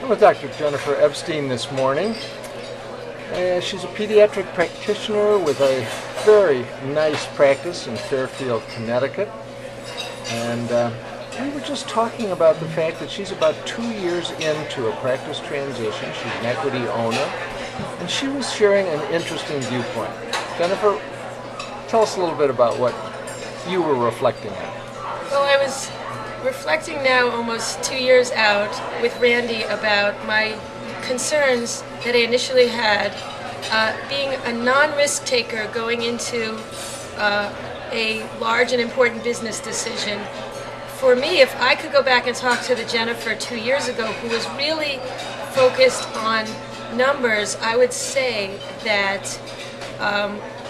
I'm with Dr. Jennifer Epstein this morning. She's a pediatric practitioner with a very nice practice in Fairfield, Connecticut. And we were just talking about the fact that she's about 2 years into a practice transition. She's an equity owner. And she was sharing an interesting viewpoint. Jennifer, tell us a little bit about what you were reflecting on. Well, I was reflecting now almost 2 years out with Randy about my concerns that I initially had being a non-risk taker going into a large and important business decision. For me, if I could go back and talk to the Jennifer 2 years ago who was really focused on numbers, I would say that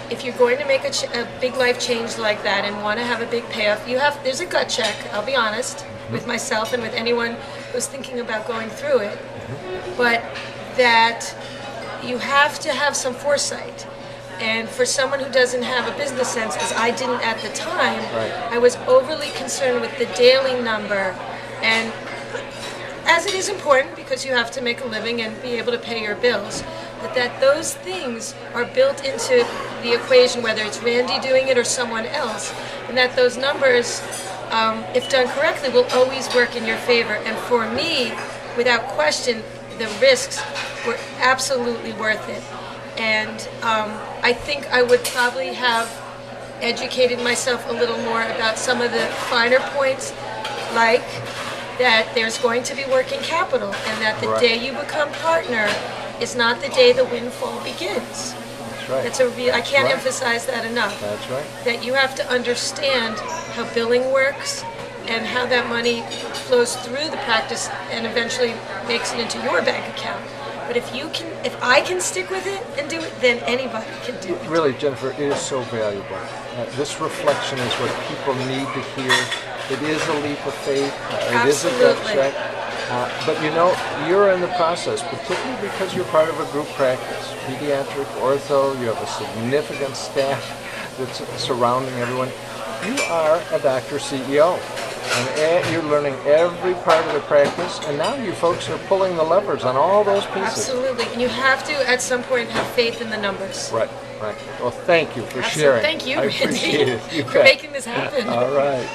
if you're going to make a big life change like that and want to have a big payoff, there's a gut check, I'll be honest, with myself and with anyone who's thinking about going through it, but that you have to have some foresight. And for someone who doesn't have a business sense, as I didn't at the time, right, I was overly concerned with the daily number, and as it is important because you have to make a living and be able to pay your bills, but that those things are built into the equation, whether it's Randy doing it or someone else, and that those numbers, if done correctly, will always work in your favor. And for me, without question, the risks were absolutely worth it. And I think I would probably have educated myself a little more about some of the finer points, like that there's going to be working capital, and that the day you become partner is not the day the windfall begins. That's right. That's I can't emphasize that enough. That's right. That you have to understand how billing works and how that money flows through the practice and eventually makes it into your bank account. But if I can stick with it and do it, then anybody can do it. Really, Jennifer, it is so valuable. This reflection is what people need to hear. It is a leap of faith. It is a gut check. But you know, you're in the process, particularly because you're part of a group practice, pediatric, ortho, you have a significant staff that's surrounding everyone. You are a doctor CEO, and you're learning every part of the practice, and now you folks are pulling the levers on all those pieces. Absolutely, and you have to, at some point, have faith in the numbers. Right, right. Well, thank you for sharing. Thank you, I Randy, appreciate it. You for bet. making this happen. All right.